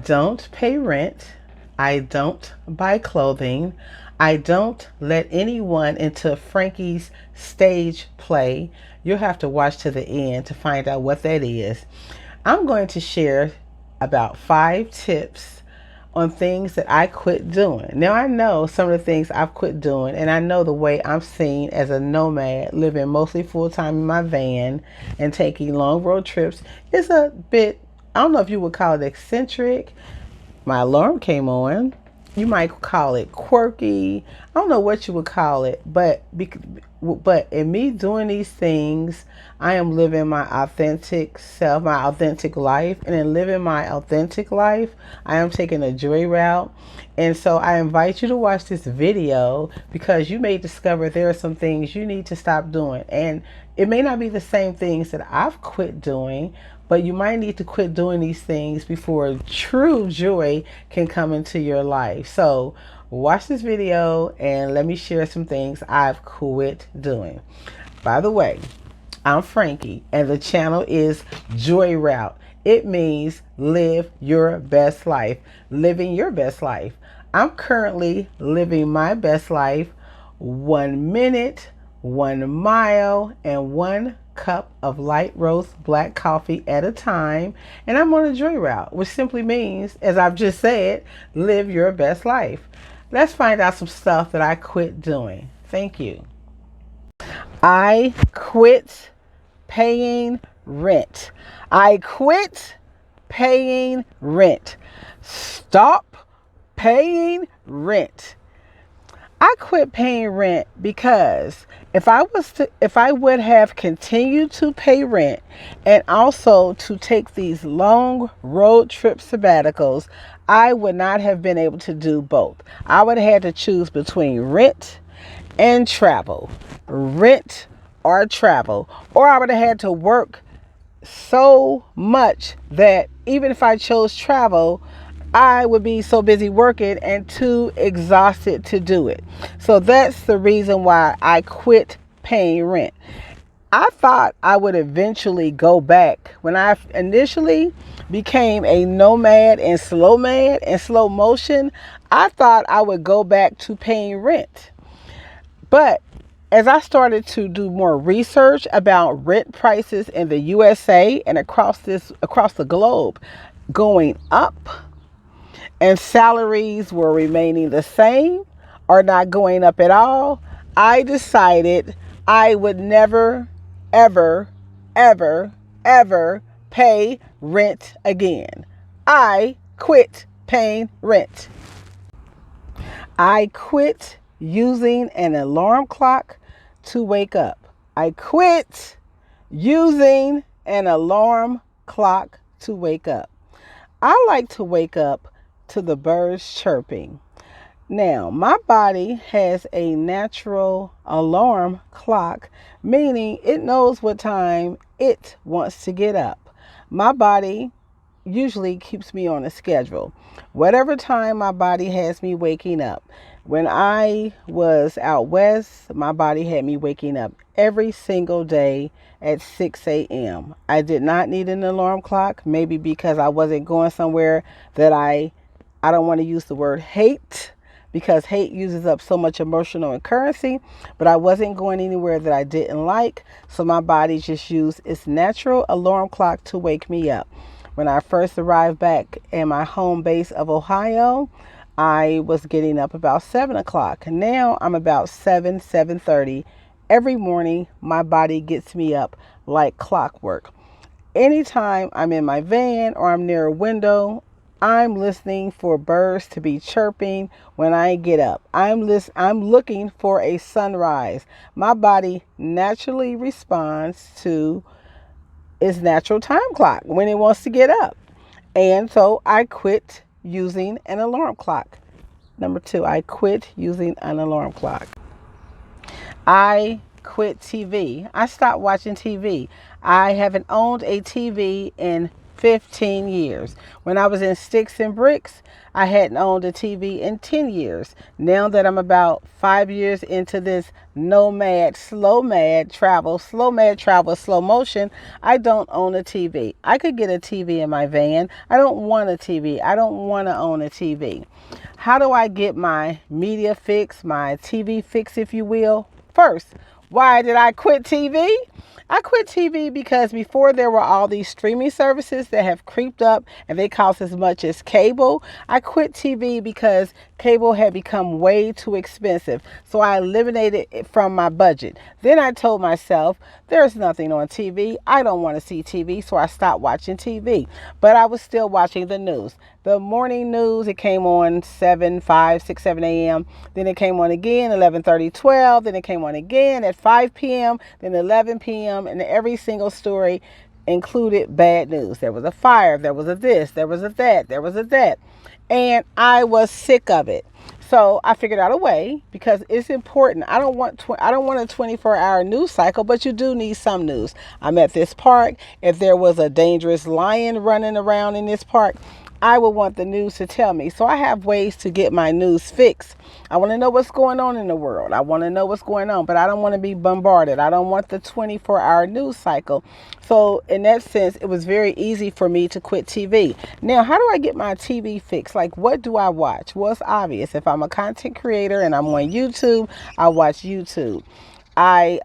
don't pay rent. I don't buy clothing. I don't let anyone into Frankie's stage play. You'll have to watch to the end to find out what that is. I'm going to share about 5 tips on things that I quit doing. Now, I know some of the things I've quit doing, and I know the way I'm seen as a nomad, living mostly full time in my van and taking long road trips is a bit, I don't know if you would call it eccentric. My alarm came on. You might call it quirky. I don't know what you would call it, but in me doing these things, I am living my authentic self, my authentic life, and in living my authentic life, I am taking a joy route. And so I invite you to watch this video because you may discover there are some things you need to stop doing, and it may not be the same things that I've quit doing, but you might need to quit doing these things before true joy can come into your life. So watch this video and let me share some things I've quit doing. By the way, I'm Frankie and the channel is Joy Route. It means live your best life, living your best life. I'm currently living my best life 1 minute, 1 mile, and 1 cup of light roast black coffee at a time. And I'm on a joy route, which simply means, as I've just said, live your best life. Let's find out some stuff that I quit doing. Thank you. I quit paying rent. I quit paying rent. Stop paying rent. I quit paying rent because if I would have continued to pay rent and also to take these long road trip sabbaticals, I would not have been able to do both. I would have had to choose between rent and travel. Rent or travel. Or I would have had to work so much that even if I chose travel, I would be so busy working and too exhausted to do it. So that's the reason why I quit paying rent. I thought I would eventually go back. When I initially became a nomad and slow motion, I thought I would go back to paying rent. But as I started to do more research about rent prices in the USA and across the globe going up, and salaries were remaining the same or not going up at all, I decided I would never, ever, ever, ever pay rent again. I quit paying rent. I quit using an alarm clock to wake up. I quit using an alarm clock to wake up. I like to wake up to the birds chirping. Now, my body has a natural alarm clock, meaning it knows what time it wants to get up. My body usually keeps me on a schedule. Whatever time my body has me waking up. When I was out west, my body had me waking up every single day at 6 a.m. I did not need an alarm clock, maybe because I wasn't going somewhere that I don't want to use the word hate, because hate uses up so much emotional and currency, but I wasn't going anywhere that I didn't like, so my body just used its natural alarm clock to wake me up. When I first arrived back in my home base of Ohio, I was getting up about 7 o'clock. Now I'm about 7:30. Every morning, my body gets me up like clockwork. Anytime I'm in my van or I'm near a window, I'm listening for birds to be chirping when I get up. I'm looking for a sunrise. My body naturally responds to its natural time clock when it wants to get up. And so I quit using an alarm clock. Number 2, I quit using an alarm clock. I quit TV. I stopped watching TV. I haven't owned a TV in 15 years. When I was in sticks and bricks, I hadn't owned a TV in 10 years. Now that I'm about 5 years into this slow mad travel, slow motion, I don't own a TV. I could get a TV in my van. I don't want a TV. I don't want to own a TV. How do I get my media fix, my TV fix, if you will? First, why did I quit TV? I quit TV because before there were all these streaming services that have creeped up and they cost as much as cable. I quit TV because cable had become way too expensive. So I eliminated it from my budget. Then I told myself, there's nothing on TV. I don't want to see TV. So I stopped watching TV. But I was still watching the news. The morning news, it came on 7, 5, 6, 7 a.m. Then it came on again, 11:30, 12. Then it came on again at 5 p.m., then 11 p.m. And every single story included bad news. There was a fire, there was a this, there was a that, there was a that. And I was sick of it. So I figured out a way, because it's important. I don't want a 24-hour news cycle, but you do need some news. I'm at this park. If there was a dangerous lion running around in this park, I would want the news to tell me. So I have ways to get my news fixed. I want to know what's going on in the world. I want to know what's going on, but I don't want to be bombarded. I don't want the 24-hour news cycle. So in that sense, it was very easy for me to quit TV. Now, how do I get my TV fixed? Like, what do I watch? Well, it's obvious. If I'm a content creator and I'm on YouTube, I watch YouTube. I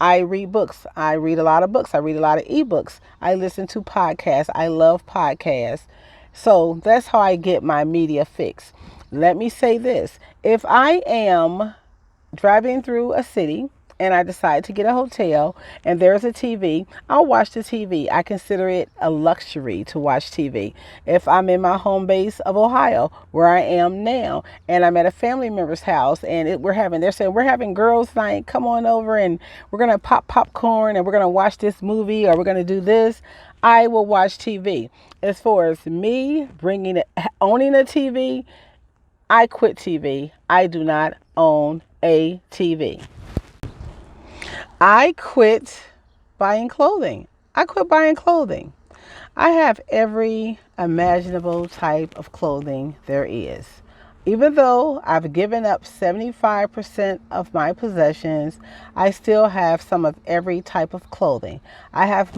read books. I read a lot of books. I read a lot of ebooks. I listen to podcasts. I love podcasts. So that's how I get my media fix. Let me say this. If I am driving through a city and I decide to get a hotel and there's a TV, I'll watch the TV. I consider it a luxury to watch TV. If I'm in my home base of Ohio, where I am now, and I'm at a family member's house and they're saying we're having girls' night, come on over and we're going to pop popcorn and we're going to watch this movie or we're going to do this, I will watch TV. As far as me owning a TV, I quit TV. I do not own a TV. I quit buying clothing. I quit buying clothing. I have every imaginable type of clothing there is. Even though I've given up 75% of my possessions, I still have some of every type of clothing. I have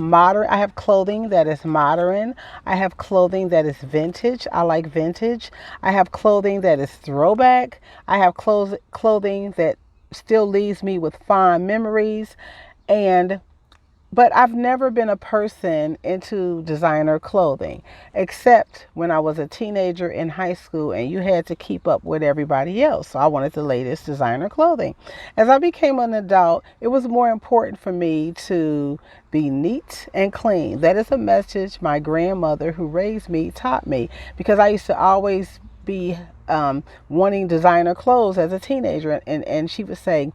clothing that is modern. I have clothing that is vintage. I like vintage. I have clothing that is throwback. I have clothing that still leaves me with fond memories. But I've never been a person into designer clothing, except when I was a teenager in high school and you had to keep up with everybody else. So I wanted the latest designer clothing. As I became an adult, it was more important for me to be neat and clean. That is a message my grandmother who raised me taught me, because I used to always be wanting designer clothes as a teenager, and she would say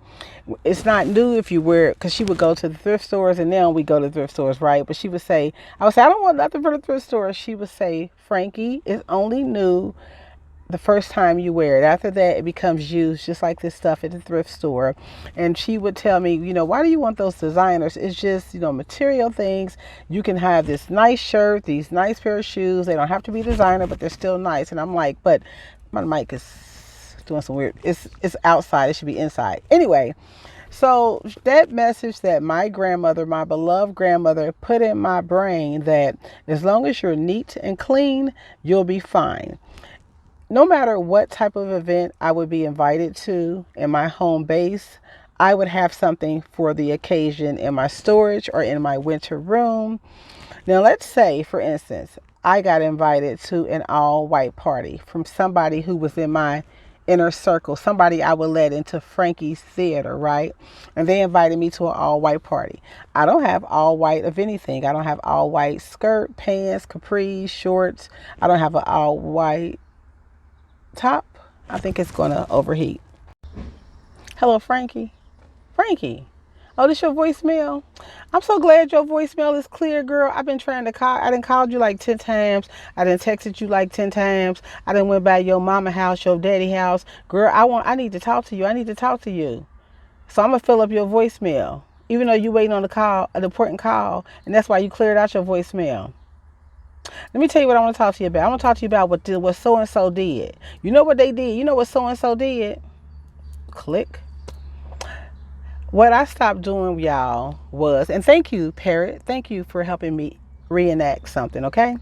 it's not new if you wear it, because she would go to the thrift stores, and now we go to thrift stores, right? But I would say I don't want nothing from the thrift store. She would say, Frankie, it's only new the first time you wear it. After that, it becomes used, just like this stuff at the thrift store. And she would tell me, why do you want those designers? It's just, material things. You can have this nice shirt, these nice pair of shoes. They don't have to be designer, but they're still nice. And I'm like, but my mic is doing some weird. It's outside. It should be inside. Anyway, so that message that my grandmother, my beloved grandmother, put in my brain, that as long as you're neat and clean, you'll be fine. No matter what type of event I would be invited to in my home base, I would have something for the occasion in my storage or in my winter room. Now, let's say, for instance, I got invited to an all-white party from somebody who was in my inner circle, somebody I would let into Frankie's theater, right? And they invited me to an all-white party. I don't have all-white of anything. I don't have all-white skirt, pants, capris, shorts. I don't have an all-white top. I think it's going to overheat. Hello, Frankie. Frankie. Oh, this your voicemail? I'm so glad your voicemail is clear, girl. I've been trying to call. I done called you like 10 times. I done texted you like 10 times. I done went by your mama house, your daddy house. Girl, I need to talk to you. I need to talk to you. So I'm going to fill up your voicemail, even though you waiting on the call, an important call, and that's why you cleared out your voicemail. Let me tell you what I want to talk to you about. I want to talk to you about what so and so did. You know what they did? You know what so and so did? Click. What I stopped doing, y'all, was, and thank you, Parrot. Thank you for helping me reenact something, okay?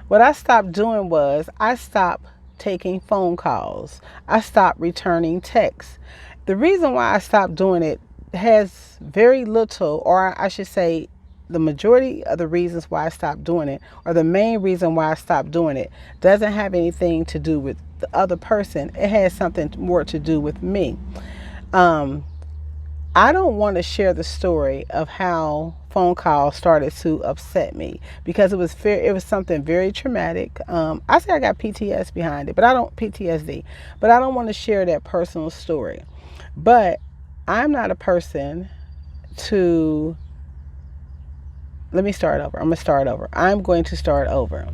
What I stopped doing was I stopped taking phone calls. I stopped returning texts. The reason why I stopped doing it has very little, or I should say, the majority of the reasons why I stopped doing it, or the main reason why I stopped doing it, doesn't have anything to do with the other person. It has something more to do with me. Um, I don't want to share the story of how phone calls started to upset me because it was something very traumatic. I say I got PTS behind it, but I don't PTSD. But I don't want to share that personal story. But I'm not a person to let me start over. I'm going to start over. I'm going to start over.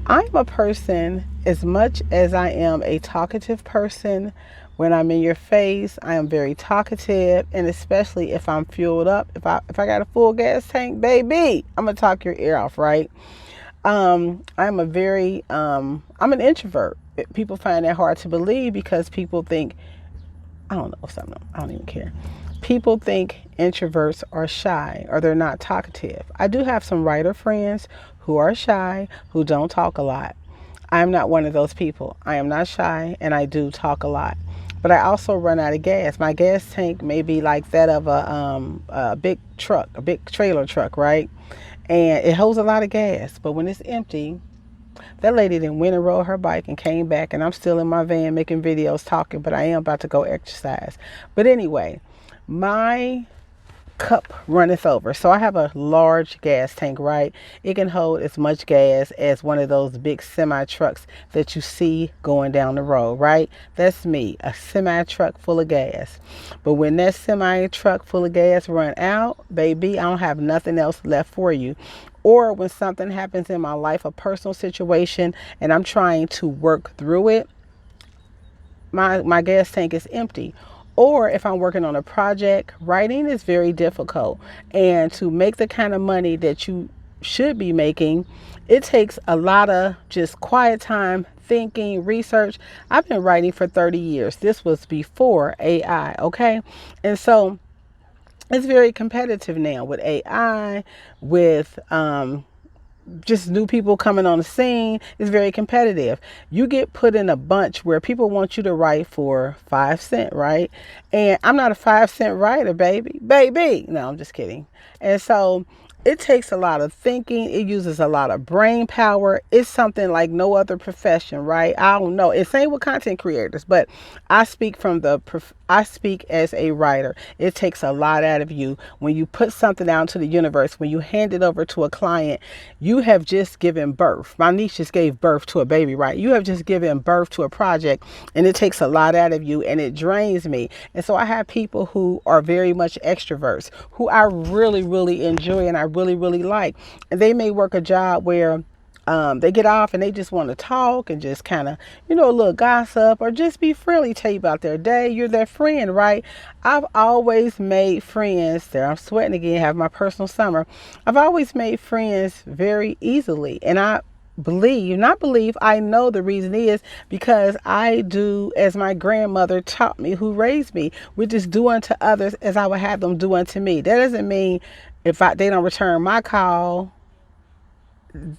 I'm a person, as much as I am a talkative person, when I'm in your face, I am very talkative, and especially if I'm fueled up, if I got a full gas tank, baby, I'm gonna talk your ear off, right? I'm an introvert. People find that hard to believe because people think, I don't know something. I don't even care. People think introverts are shy or they're not talkative. I do have some writer friends who are shy, who don't talk a lot. I'm not one of those people. I am not shy and I do talk a lot. But I also run out of gas. My gas tank may be like that of a big truck, a big trailer truck, right? And it holds a lot of gas. But when it's empty, that lady then went and rode her bike and came back, and I'm still in my van making videos talking, but I am about to go exercise. But anyway, my cup runneth over. So I have a large gas tank, right? It can hold as much gas as one of those big semi trucks that you see going down the road, right? That's me, a semi truck full of gas. But when that semi truck full of gas run out, baby, I don't have nothing else left for you. Or when something happens in my life, a personal situation, and I'm trying to work through it, my gas tank is empty. Or if I'm working on a project, writing is very difficult. And to make the kind of money that you should be making, it takes a lot of just quiet time, thinking, research. I've been writing for 30 years. This was before AI, okay? And so it's very competitive now with AI, with just new people coming on the scene. Is very competitive. You get put in a bunch where people want you to write for 5 cents, right? And I'm not a 5 cent writer, baby. No, I'm just kidding. And so it takes a lot of thinking. It uses a lot of brain power. It's something like no other profession, right? I don't know. It's same with content creators, but I speak as a writer. It takes a lot out of you when you put something out into the universe. When you hand it over to a client, you have just given birth. My niece just gave birth to a baby, right? You have just given birth to a project, and it takes a lot out of you, and it drains me. And so I have people who are very much extroverts, who I really, really enjoy and I really, really like. And they may work a job where they get off and they just want to talk and just kind of, a little gossip or just be friendly, tell you about their day. You're their friend, right? I've always made friends there. I'm sweating again, have my personal summer. I've always made friends very easily. And I know the reason is because I do as my grandmother taught me, who raised me, which is do unto others as I would have them do unto me. That doesn't mean they don't return my call,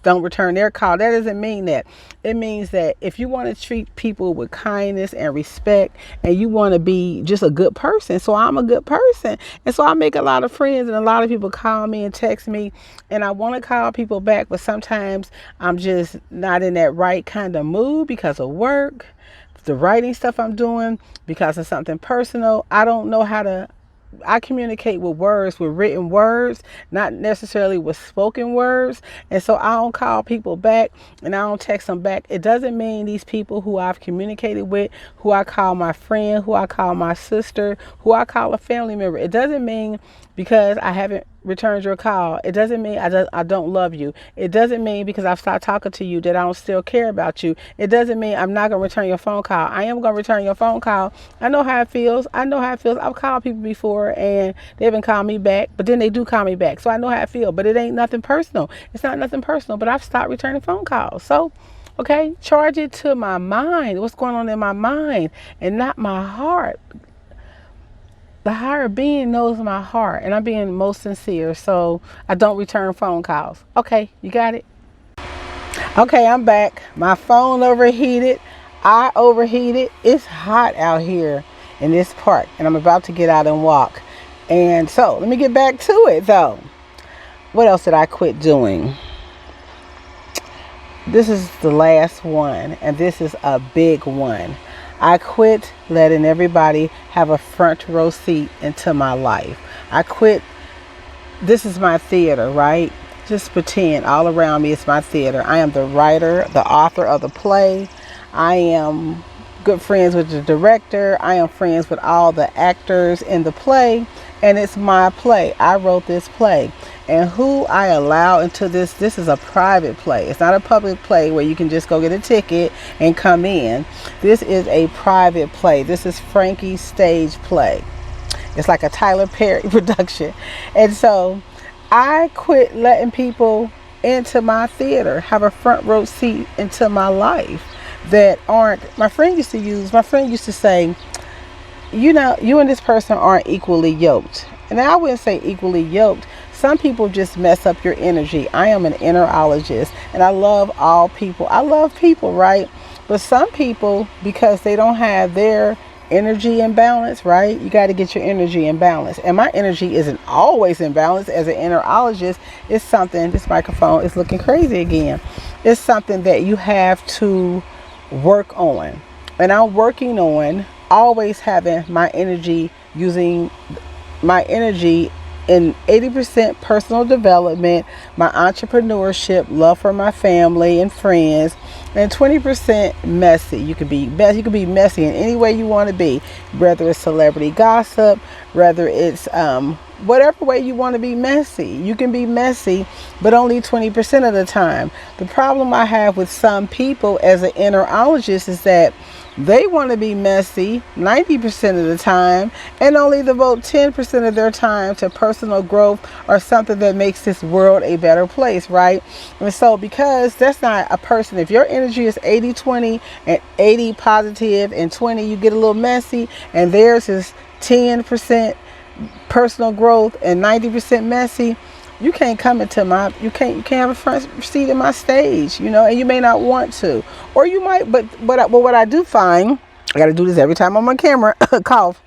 don't return their call. That doesn't mean that. It means that if you want to treat people with kindness and respect, and you want to be just a good person, so I'm a good person, and so I make a lot of friends, and a lot of people call me and text me, and I want to call people back, but sometimes I'm just not in that right kind of mood because of work, the writing stuff I'm doing, because of something personal. I communicate with words, with written words, not necessarily with spoken words. And so I don't call people back and I don't text them back. It doesn't mean these people who I've communicated with, who I call my friend, who I call my sister, who I call a family member. It doesn't mean because I haven't returns your call, it doesn't mean I don't love you. It doesn't mean because I've stopped talking to you that I don't still care about you. It doesn't mean I'm not going to return your phone call. I am going to return your phone call. I know how it feels. I know how it feels. I've called people before and they haven't called me back, but then they do call me back. So I know how it feels, but it ain't nothing personal. It's not nothing personal, but I've stopped returning phone calls. So, okay, charge it to my mind. What's going on in my mind and not my heart. The higher being knows my heart, and I'm being most sincere, so I don't return phone calls. Okay, you got it? Okay, I'm back. My phone overheated. I overheated. It's hot out here in this park, and I'm about to get out and walk. And so, let me get back to it, though. What else did I quit doing? This is the last one, and this is a big one. I quit letting everybody have a front row seat into my life. I quit. This is my theater, right? Just pretend all around me is my theater. I am the writer, the author of the play. I am good friends with the director. I am friends with all the actors in the play. And it's my play. I wrote this play. And who I allow into this is a private play. It's not a public play where you can just go get a ticket and come in. This is a private play. This is Frankie's stage play. It's like a Tyler Perry production. And so I quit letting people into my theater, have a front row seat into my life that aren't, my friend used to say, you know, you and this person aren't equally yoked. And I wouldn't say equally yoked. Some people just mess up your energy. I am an innerologist and I love all people. I love people, right? But some people, because they don't have their energy in balance, right? You got to get your energy in balance. And my energy isn't always in balance as an innerologist. It's something, this microphone is looking crazy again. It's something that you have to work on. And I'm working on always having my energy, using my energy in 80% personal development, my entrepreneurship, love for my family and friends, and 20% messy. You can be messy in any way you want to be, whether it's celebrity gossip, whether it's whatever way you want to be messy. You can be messy, but only 20% of the time. The problem I have with some people as an innerologist is that they want to be messy 90% of the time and only devote 10% of their time to personal growth or something that makes this world a better place, right? And so because that's not a person, if your energy is 80-20 and 80 positive and 20 you get a little messy, and theirs is 10% personal growth and 90% messy, you can't come into you can't have a front seat in my stage, you know, and you may not want to, or you might, but what I do find, I got to do this every time I'm on camera, cough.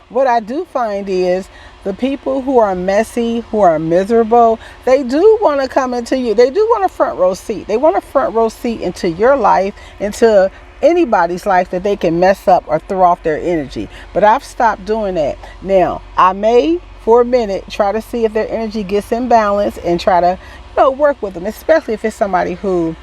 What I do find is the people who are messy, who are miserable, they do want to come into you. They do want a front row seat. They want a front row seat into your life, into anybody's life that they can mess up or throw off their energy. But I've stopped doing that. Now, I may, for a minute, try to see if their energy gets in balance and try to, work with them, especially if it's somebody who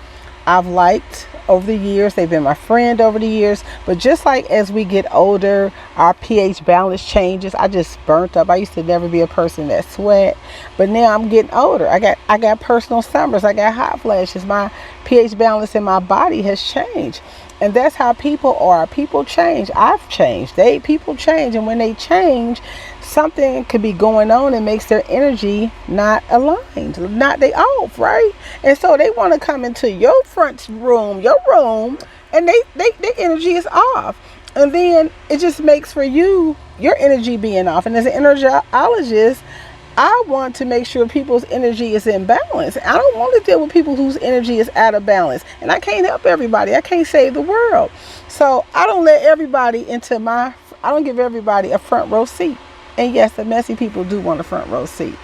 I've liked over the years. They've been my friend over the years. But just like as we get older, our pH balance changes. I just burnt up. I used to never be a person that sweat, but now I'm getting older. I got personal summers. I got hot flashes. My pH balance in my body has changed. And that's how people are. People change. I've changed. People change. And when they change, something could be going on and makes their energy not aligned. They off, right? And so they want to come into your front room, and their energy is off. And then it just makes for your energy being off. And as an energiologist, I want to make sure people's energy is in balance. I don't want to deal with people whose energy is out of balance. And I can't help everybody. I can't save the world. So I don't let everybody I don't give everybody a front row seat. And yes, the messy people do want a front row seat.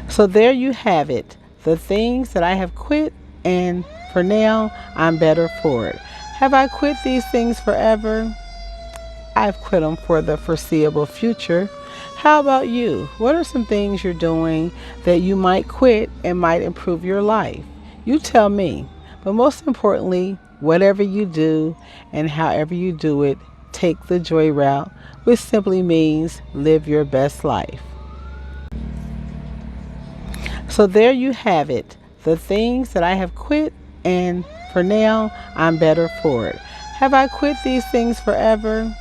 So there you have it. The things that I have quit, and for now, I'm better for it. Have I quit these things forever? I've quit them for the foreseeable future. How about you? What are some things you're doing that you might quit and might improve your life? You tell me. But most importantly, whatever you do and however you do it, take the joy route, which simply means live your best life. So there you have it, the things that I have quit, and for now, I'm better for it. Have I quit these things forever?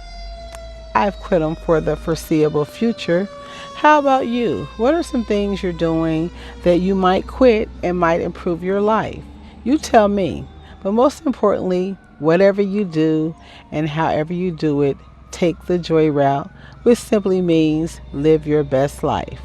I've quit them for the foreseeable future. How about you? What are some things you're doing that you might quit and might improve your life? You tell me. But most importantly, whatever you do and however you do it, take the joy route, which simply means live your best life.